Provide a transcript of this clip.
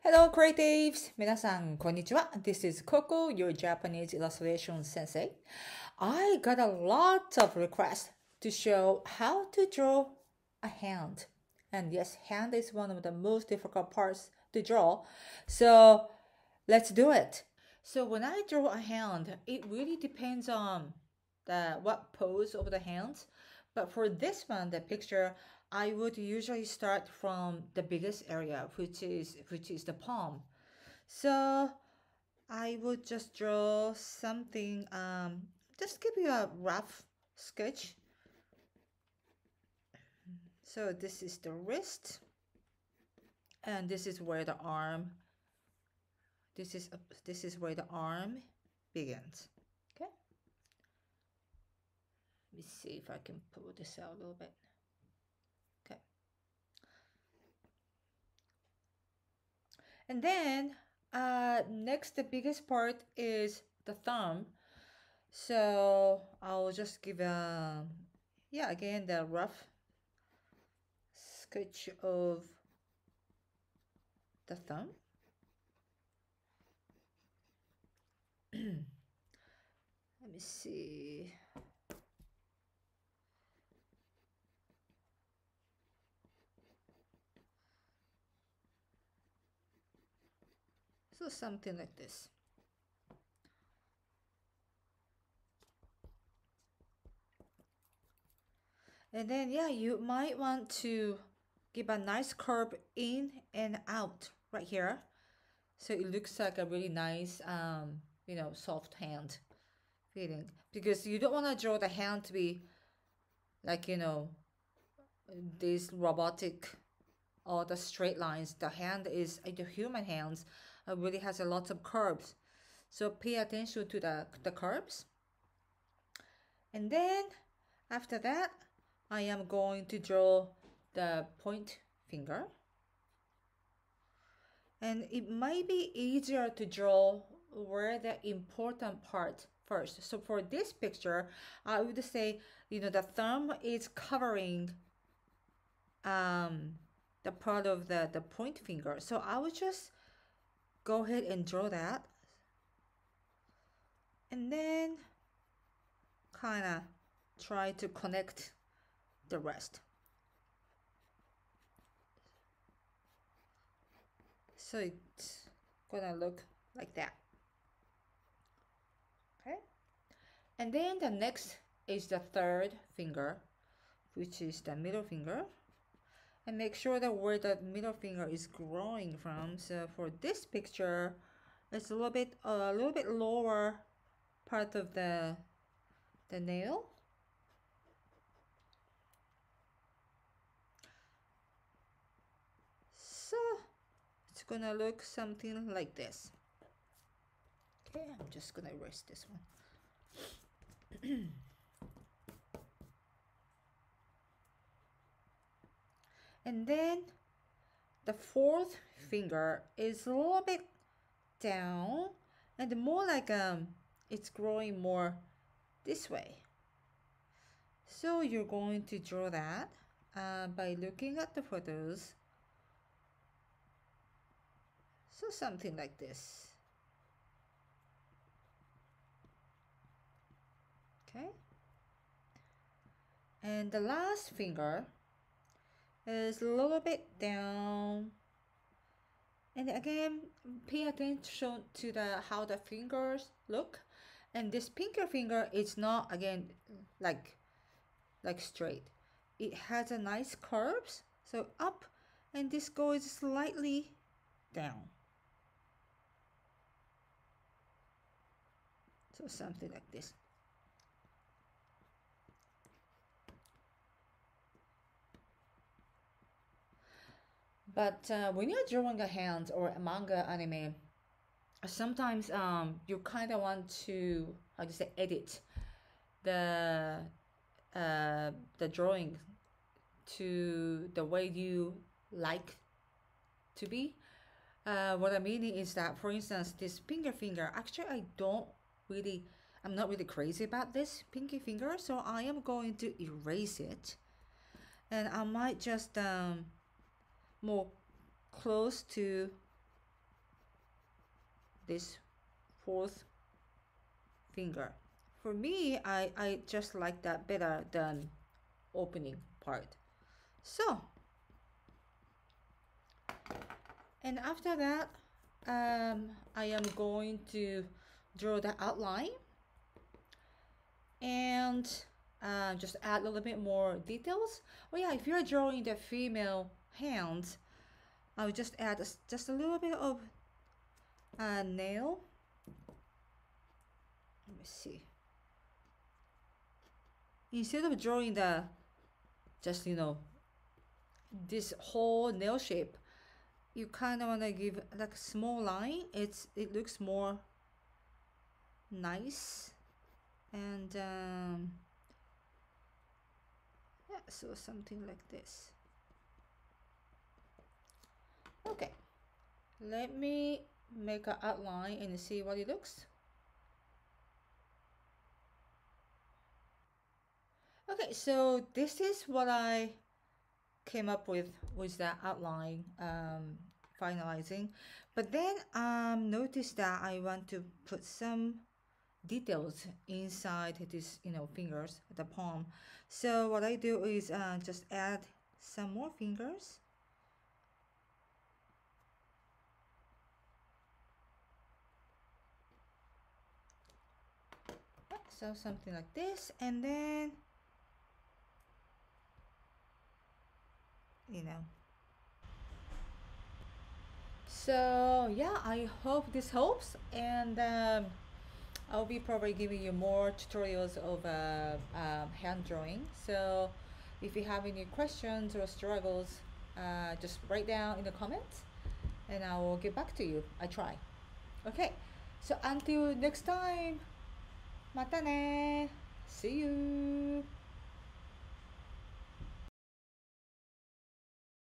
Hello, creatives! 皆さん、こんにちは. This is Coco, your Japanese illustration sensei. I got a lot of requests to show how to draw a hand. And yes, hand is one of the most difficult parts to draw. So let's do it. So when I draw a hand, it really depends on the what pose of the hands. But for this one, the picture, I would usually start from the biggest area, which is the palm. So I would just draw something. Just give you a rough sketch. So this is the wrist, and this is where the arm. This is where the arm begins. Okay. Let me see if I can pull this out a little bit. Okay. And then next, the biggest part is the thumb. So I'll just give again, the rough sketch of the thumb. Let me see. So something like this. And then, yeah, you might want to give a nice curve in and out right here. So it looks like a really nice, soft hand feeling. Because you don't want to draw the hand to be like, this robotic or the straight lines. The hand is, the human hands really has a lot of curves. So pay attention to the curves. And then after that, I am going to draw the point finger. And it might be easier to draw where the important part first. So for this picture, I would say, the thumb is covering the part of the point finger. So I would just go ahead and draw that. And then kind of try to connect the rest. So it's gonna look like that. Okay. And then the next is the third finger, which is the middle finger. And make sure that where the middle finger is growing from. So for this picture, it's a little bit lower part of the nail. So it's gonna look something like this. Okay, I'm just gonna erase this one. And then the fourth finger is a little bit down and more like it's growing more this way. So you're going to draw that by looking at the photos. So something like this. Okay. And the last finger is a little bit down. And again, pay attention to how the fingers look. And this pinky finger is not, again, like straight. It has a nice curves, so up, and this goes slightly down. So something like this. But when you're drawing a hand or a manga anime, sometimes you kind of want to, how to say, edit the drawing to the way you like to be. What I mean is that, for instance, this pinky finger, actually I'm not really crazy about this pinky finger, so I am going to erase it. And I might just more close to this fourth finger. For me, I just like that better than opening part. So, and after that, I am going to draw the outline and just add a little bit more details. Oh yeah, if you're drawing the female hands, I'll just add just a little bit of nail. Let me see. Instead of drawing the just this whole nail shape, you kind of want to give like a small line. It looks more nice. And yeah, so something like this. Okay, let me make an outline and see what it looks. Okay, so this is what I came up with the outline, finalizing. But then notice that I want to put some details inside this fingers, the palm. So what I do is just add some more fingers. So something like this, and then so yeah, I hope this helps, and I'll be probably giving you more tutorials of hand drawing. So if you have any questions or struggles, just write down in the comments and I will get back to you. I try. Okay, so until next time, またね. See you.